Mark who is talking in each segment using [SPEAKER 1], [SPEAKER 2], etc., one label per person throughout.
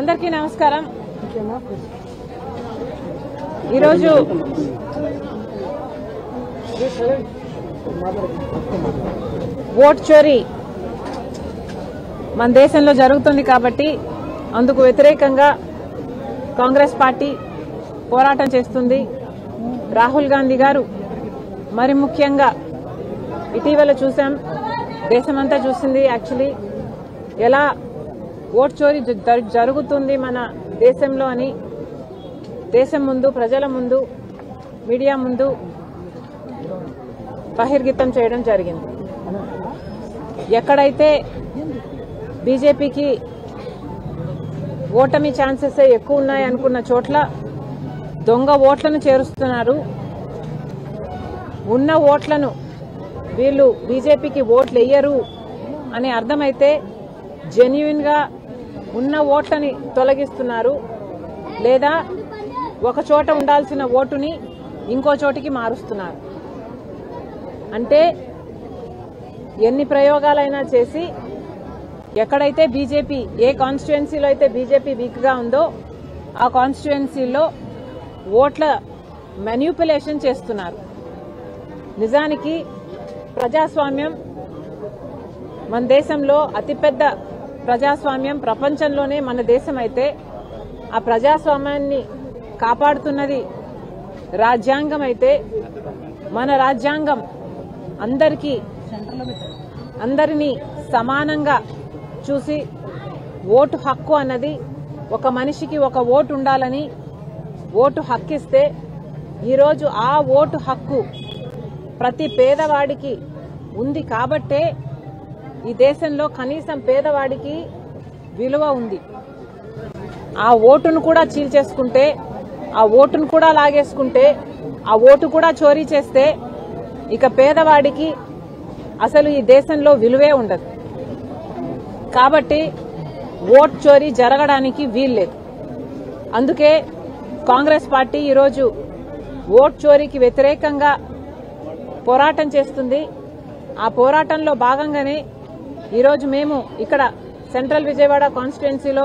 [SPEAKER 1] అందరికీ నమస్కారం. ఈరోజు ఓట్ చోరీ మన దేశంలో జరుగుతుంది కాబట్టి అందుకు వ్యతిరేకంగా కాంగ్రెస్ పార్టీ పోరాటం చేస్తుంది. రాహుల్ గాంధీ గారు మరి ముఖ్యంగా ఇటీవల చూసాం, దేశమంతా చూసింది యాక్చువల్లీ ఎలా ఓట్ చోరీ జరుగుతుంది మన దేశంలో అని దేశం ముందు, ప్రజల ముందు, మీడియా ముందు బహిర్గతం చేయడం జరిగింది. ఎక్కడైతే బీజేపీకి ఓటమి ఛాన్సెస్ ఎక్కువ ఉన్నాయి అనుకున్న చోట్ల దొంగ ఓట్లను చేరుస్తున్నారు. ఉన్న ఓట్లను వీళ్ళు బీజేపీకి ఓట్లు వేయరు అని అర్థమైతే జెన్యున్ గా ఉన్న ఓట్లని తొలగిస్తున్నారు, లేదా ఒక చోట ఉండాల్సిన ఓటుని ఇంకో చోటికి మారుస్తున్నారు. అంటే ఎన్ని ప్రయోగాలైనా చేసి ఎక్కడైతే బీజేపీ, ఏ కాన్స్టిట్యుయెన్సీలో అయితే బీజేపీ వీక్ గా ఉందో ఆ కాన్స్టిట్యుయెన్సీలో ఓట్ల మ్యానిపులేషన్ చేస్తున్నారు. నిజానికి ప్రజాస్వామ్యం మన దేశంలో అతిపెద్ద ప్రజాస్వామ్యం ప్రపంచంలోనే మన దేశం అయితే ఆ ప్రజాస్వామ్యాన్ని కాపాడుతున్నది రాజ్యాంగం అయితే మన రాజ్యాంగం అందరినీ సమానంగా చూసి ఓటు హక్కు అన్నది ఒక మనిషికి ఒక ఓటు ఉండాలని ఓటు హక్కు ఇస్తే ఈరోజు ఆ ఓటు హక్కు ప్రతి పేదవాడికి ఉంది కాబట్టే ఈ దేశంలో కనీసం పేదవాడికి విలువ ఉంది. ఆ ఓటును కూడా చీల్చేసుకుంటే, ఆ ఓటును కూడా లాగేసుకుంటే, ఆ ఓటు కూడా చోరీ చేస్తే ఇక పేదవాడికి అసలు ఈ దేశంలో విలువే ఉండదు. కాబట్టి ఓట్ చోరీ జరగడానికి వీల్లేదు. అందుకే కాంగ్రెస్ పార్టీ ఈరోజు ఓట్ చోరీకి వ్యతిరేకంగా పోరాటం చేస్తుంది. ఆ పోరాటంలో భాగంగానే ఈరోజు మేము ఇక్కడ సెంట్రల్ విజయవాడ కాన్స్టిట్యుయెన్సీలో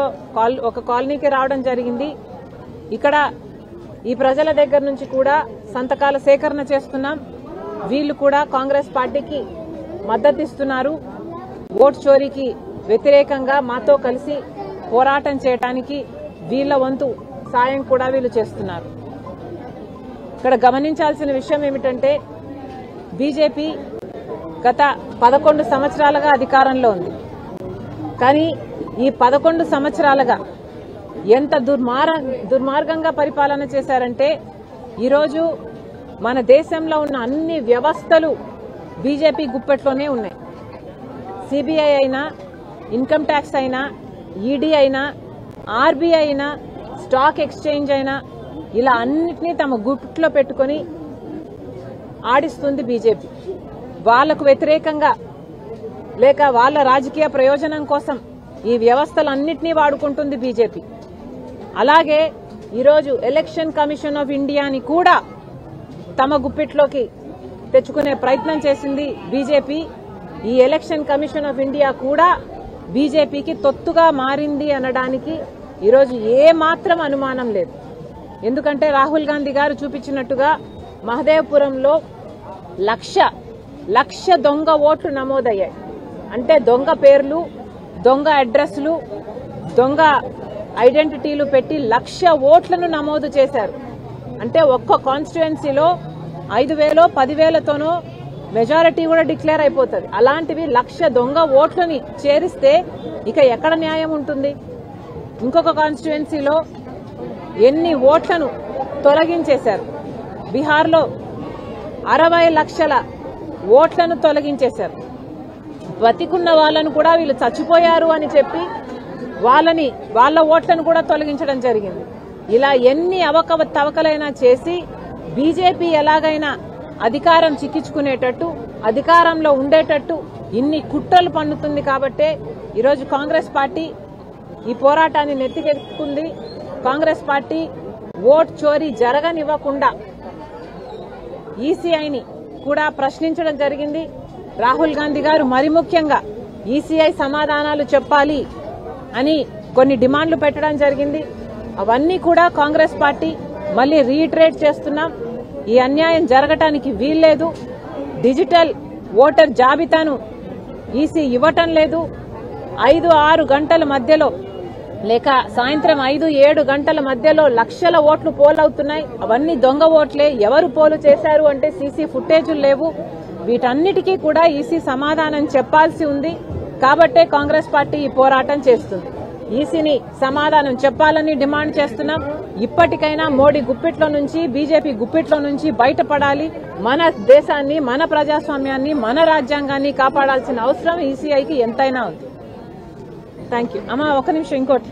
[SPEAKER 1] ఒక కాలనీకి రావడం జరిగింది. ఇక్కడ ఈ ప్రజల దగ్గర నుంచి కూడా సంతకాల సేకరణ చేస్తున్నాం. వీళ్ళు కూడా కాంగ్రెస్ పార్టీకి మద్దతు ఇస్తున్నారు. ఓట్ చోరీకి వ్యతిరేకంగా మాతో కలిసి పోరాటం చేయడానికి వీళ్ల వంతు సాయం కూడా వీళ్ళు చేస్తున్నారు. ఇక్కడ గమనించాల్సిన విషయం ఏమిటంటే బీజేపీ గత 11 సంవత్సరాలుగా అధికారంలో ఉంది. కానీ ఈ 11 సంవత్సరాలుగా ఎంత దుర్మార్గంగా పరిపాలన చేశారంటే ఈరోజు మన దేశంలో ఉన్న అన్ని వ్యవస్థలు బీజేపీ గుప్పెట్లోనే ఉన్నాయి. సిబిఐ అయినా, ఇన్కమ్ ట్యాక్స్ అయినా, ఈడీ అయినా, ఆర్బీఐ అయినా, స్టాక్ ఎక్స్చేంజ్ అయినా, ఇలా అన్నిటినీ తమ గుప్పెట్లో పెట్టుకుని ఆడిస్తుంది బీజేపీ. వాళ్లకు వ్యతిరేకంగా లేక వాళ్ళ రాజకీయ ప్రయోజనం కోసం ఈ వ్యవస్థలన్నింటినీ వాడుకుంటుంది బీజేపీ. అలాగే ఈరోజు ఎలక్షన్ కమిషన్ ఆఫ్ ఇండియాని కూడా తమ గుప్పిట్లోకి తెచ్చుకునే ప్రయత్నం చేసింది బీజేపీ. ఈ ఎలక్షన్ కమిషన్ ఆఫ్ ఇండియా కూడా బీజేపీకి తొత్తుగా మారింది అనడానికి ఈరోజు ఏమాత్రం అనుమానం లేదు. ఎందుకంటే రాహుల్ గాంధీ గారు చూపించినట్టుగా మహదేవ్పురంలో లక్ష దొంగ ఓట్లు నమోదయ్యాయి. అంటే దొంగ పేర్లు, దొంగ అడ్రస్లు, దొంగ ఐడెంటిటీలు పెట్టి 1,00,000 ఓట్లను నమోదు చేశారు. అంటే ఒక్క కాన్స్టిట్యుయెన్సీలో 5,000 10,000తోనో మెజారిటీ కూడా డిక్లేర్ అయిపోతుంది. అలాంటివి 1,00,000 దొంగ ఓట్లని చేరిస్తే ఇక ఎక్కడ న్యాయం ఉంటుంది? ఇంకొక కాన్స్టిట్యుయెన్సీలో ఎన్ని ఓట్లను తొలగించేశారు. బీహార్లో 60 లక్షల ఓట్లను తొలగించేశారు. బతికున్న వాళ్ళను కూడా వీళ్ళు చచ్చిపోయారు అని చెప్పి వాళ్ళ ఓట్లను కూడా తొలగించడం జరిగింది. ఇలా ఎన్ని అవకతవకలైనా చేసి బీజేపీ ఎలాగైనా అధికారం చిక్కించుకునేటట్టు, అధికారంలో ఉండేటట్టు ఇన్ని కుట్రలు పన్నుతుంది. కాబట్టే ఈరోజు కాంగ్రెస్ పార్టీ ఈ పోరాటాన్ని నెత్తికెత్తుకుంది. కాంగ్రెస్ పార్టీ ఓట్ చోరీ జరగనివ్వకుండా ఈసీఐని కూడా ప్రశ్నించడం జరిగింది. రాహుల్ గాంధీ గారు మరి ముఖ్యంగా ఈసీఐ సమాధానాలు చెప్పాలి అని కొన్ని డిమాండ్లు పెట్టడం జరిగింది. అవన్నీ కూడా కాంగ్రెస్ పార్టీ మళ్ళీ రీఇటరేట్ చేస్తున్నాం. ఈ అన్యాయం జరగటానికి వీల్లేదు. డిజిటల్ ఓటర్ జాబితాను ఈసీ ఇవ్వటం లేదు. 5-6 గంటల మధ్యలో లేక సాయంత్రం 5-7 గంటల మధ్యలో లక్షల ఓట్లు పోలవుతున్నాయి. అవన్నీ దొంగ ఓట్లే. ఎవరు పోలు చేశారు అంటే సీసీ ఫుటేజీలు లేవు. వీటన్నిటికీ కూడా ఈసీ సమాధానం చెప్పాల్సి ఉంది. కాబట్టే కాంగ్రెస్ పార్టీ ఈ పోరాటం చేస్తుంది. ఈసీని సమాధానం చెప్పాలని డిమాండ్ చేస్తున్నాం. ఇప్పటికైనా మోడీ గుప్పిట్లో నుంచి, బీజేపీ గుప్పిట్లో నుంచి బయటపడాలి. మన దేశాన్ని, మన ప్రజాస్వామ్యాన్ని, మన రాజ్యాంగాన్ని కాపాడాల్సిన అవసరం ఈసీఐకి ఎంతైనా ఉంది. Thank you. అమ్మా ఒక నిమిషం. ఇంకోటి,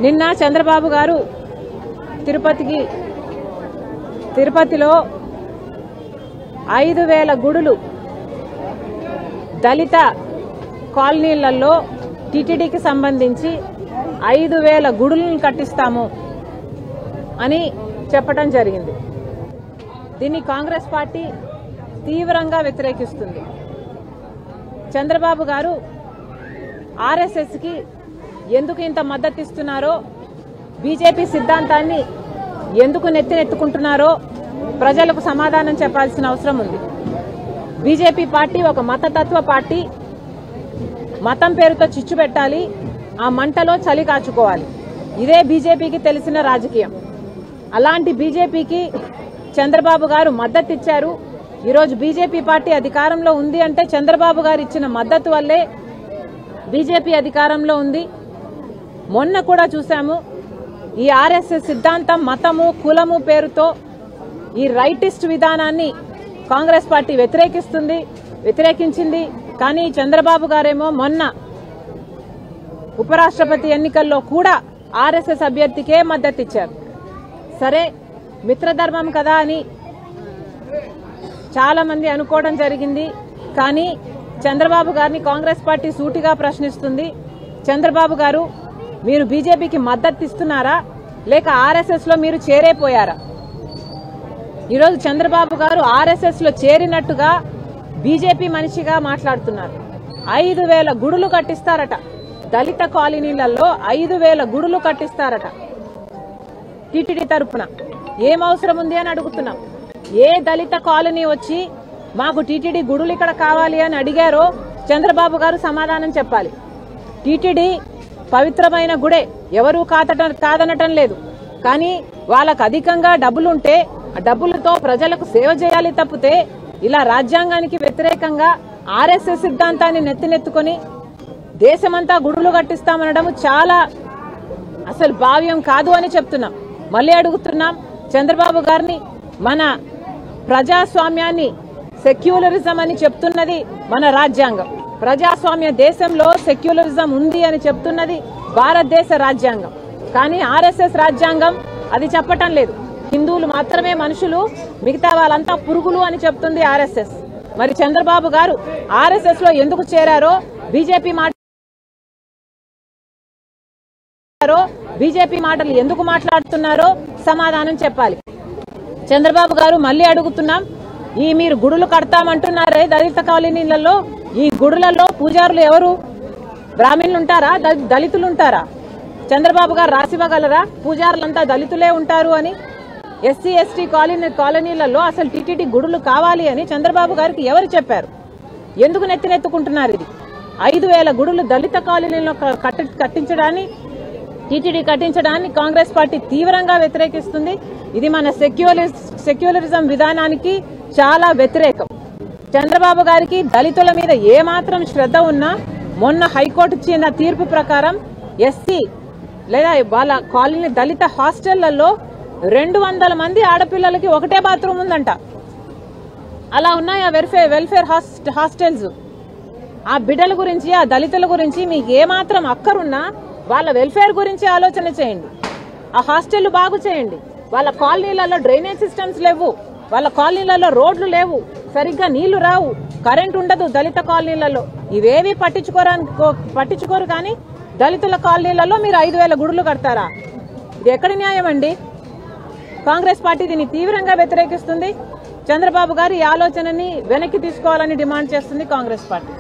[SPEAKER 1] నిన్న చంద్రబాబు గారు తిరుపతిలో 5,000 గుడులు దళిత కాలనీలలో టీటీడీకి సంబంధించి 5,000 గుడులను కట్టిస్తాము అని చెప్పడం జరిగింది. దీన్ని కాంగ్రెస్ పార్టీ తీవ్రంగా వ్యతిరేకిస్తుంది. చంద్రబాబు గారు ఆర్ఎస్ఎస్కి ఎందుకు ఇంత మద్దతు ఇస్తున్నారో, బీజేపీ సిద్ధాంతాన్ని ఎందుకు నెత్తినెత్తుకుంటున్నారో ప్రజలకు సమాధానం చెప్పాల్సిన అవసరం ఉంది. బీజేపీ పార్టీ ఒక మతతత్వ పార్టీ. మతం పేరుతో చిచ్చు పెట్టాలి, ఆ మంటలో చలి కాచుకోవాలి. ఇదే బీజేపీకి తెలిసిన రాజకీయం. అలాంటి బీజేపీకి చంద్రబాబు గారు మద్దతు ఇచ్చారు. ఈరోజు బీజేపీ పార్టీ అధికారంలో ఉంది అంటే చంద్రబాబు గారు ఇచ్చిన మద్దతు వల్లే బీజేపీ అధికారంలో ఉంది. మొన్న కూడా చూశాము, ఈ ఆర్ఎస్ఎస్ సిద్ధాంతం మతము కులము పేరుతో ఈ రైటిస్ట్ విధానాన్ని కాంగ్రెస్ పార్టీ వ్యతిరేకించింది. కానీ చంద్రబాబు గారేమో మొన్న ఉపరాష్ట్రపతి ఎన్నికల్లో కూడా ఆర్ఎస్ఎస్ అభ్యర్థికే మద్దతు ఇచ్చారు. సరే, మిత్రధర్మం కదా అని చాలా మంది అనుకోవడం జరిగింది. కానీ చంద్రబాబు గారిని కాంగ్రెస్ పార్టీ సూటిగా ప్రశ్నిస్తుంది. చంద్రబాబు గారు, మీరు బీజేపీకి మద్దతు ఇస్తున్నారా లేక ఆర్ఎస్ఎస్ లో మీరు చేరైపోయారా? ఈరోజు చంద్రబాబు గారు ఆర్ఎస్ఎస్ లో చేరినట్టుగా బీజేపీ మనిషిగా మాట్లాడుతున్నారు. 5,000 గుడులు కట్టిస్తారట. దళిత కాలనీలలో 5,000 గుడులు కట్టిస్తారట. టీటీడీ తరపున ఏం అవసరం ఉంది అని అడుగుతున్నాం. ఏ దళిత కాలనీ వచ్చి మాకు టీటీడీ గుడులు ఇక్కడ కావాలి అని అడిగారో చంద్రబాబు గారు సమాధానం చెప్పాలి. టీటీడీ పవిత్రమైన గుడే, ఎవరూ కాదనటం లేదు. కానీ వాళ్ళకు అధికంగా డబ్బులుంటే ఆ డబ్బులతో ప్రజలకు సేవ చేయాలి తప్పితే ఇలా రాజ్యాంగానికి వ్యతిరేకంగా ఆర్ఎస్ఎస్ సిద్ధాంతాన్ని నెత్తినెత్తుకొని దేశమంతా గుడులు కట్టిస్తామనడం చాలా అసలు భావ్యం కాదు అని చెప్తున్నాం. మళ్ళీ అడుగుతున్నాం చంద్రబాబు గారిని, మన ప్రజాస్వామ్యాన్ని సెక్యులరిజం అని చెప్తున్నది మన రాజ్యాంగం. ప్రజాస్వామ్య దేశంలో సెక్యులరిజం ఉంది అని చెప్తున్నది భారతదేశ రాజ్యాంగం. కానీ ఆర్ఎస్ఎస్ రాజ్యాంగం అది చెప్పటం లేదు. హిందువులు మాత్రమే మనుషులు, మిగతా వాళ్ళంతా పురుగులు అని చెప్తుంది ఆర్ఎస్ఎస్. మరి చంద్రబాబు గారు ఆర్ఎస్ఎస్ లో ఎందుకు చేరారో, బీజేపీ మాటలు ఎందుకు మాట్లాడుతున్నారో సమాధానం చెప్పాలి. చంద్రబాబు గారు మళ్ళీ అడుగుతున్నాం, మీరు గుడులు కడతామంటున్నారే దళిత కాలనీలలో, ఈ గుడులలో పూజారులు ఎవరు? బ్రాహ్మణులు ఉంటారా, దళితులు ఉంటారా? చంద్రబాబు గారు రాసివ్వగలరా పూజారులంతా దళితులే ఉంటారు అని? ఎస్సీ ఎస్టీ కాలనీలలో అసలు టీటీడీ గుడులు కావాలి అని చంద్రబాబు గారికి ఎవరు చెప్పారు? ఎందుకు నెత్తినెత్తుకుంటున్నారు? ఇది 5,000 గుడులు దళిత కాలనీలో టీటీడీ కట్టించడాన్ని కాంగ్రెస్ పార్టీ తీవ్రంగా వ్యతిరేకిస్తుంది. ఇది మన సెక్యులరిజం విధానానికి చాలా వ్యతిరేకం. చంద్రబాబు గారికి దళితుల మీద ఏమాత్రం శ్రద్ధ ఉన్నా మొన్న హైకోర్టు ఇచ్చిన తీర్పు ప్రకారం ఎస్సీ లేదా వాళ్ళ కాలనీ దళిత హాస్టళ్లలో 200 మంది ఆడపిల్లలకి ఒకటే బాత్రూమ్ ఉందంట. అలా ఉన్నాయి ఆ వెల్ఫేర్ హాస్టల్స్. ఆ బిడ్డల గురించి, ఆ దళితుల గురించి మీకు ఏమాత్రం అక్కరున్నా వాళ్ళ వెల్ఫేర్ గురించి ఆలోచన చేయండి. ఆ హాస్టళ్లు బాగు చేయండి. వాళ్ళ కాలనీలలో డ్రైనేజ్ సిస్టమ్స్ లేవు, వాళ్ళ కాలనీలలో రోడ్లు లేవు, సరిగ్గా నీళ్లు రావు, కరెంట్ ఉండదు దళిత కాలనీలలో. ఇవేవి పట్టించుకోరు. కానీ దళితుల కాలనీలలో మీరు 5,000 గుడులు కడతారా? ఇది ఎక్కడి న్యాయం అండి? కాంగ్రెస్ పార్టీ దీన్ని తీవ్రంగా వ్యతిరేకిస్తుంది. చంద్రబాబు గారు ఈ ఆలోచనని వెనక్కి తీసుకోవాలని డిమాండ్ చేస్తుంది కాంగ్రెస్ పార్టీ.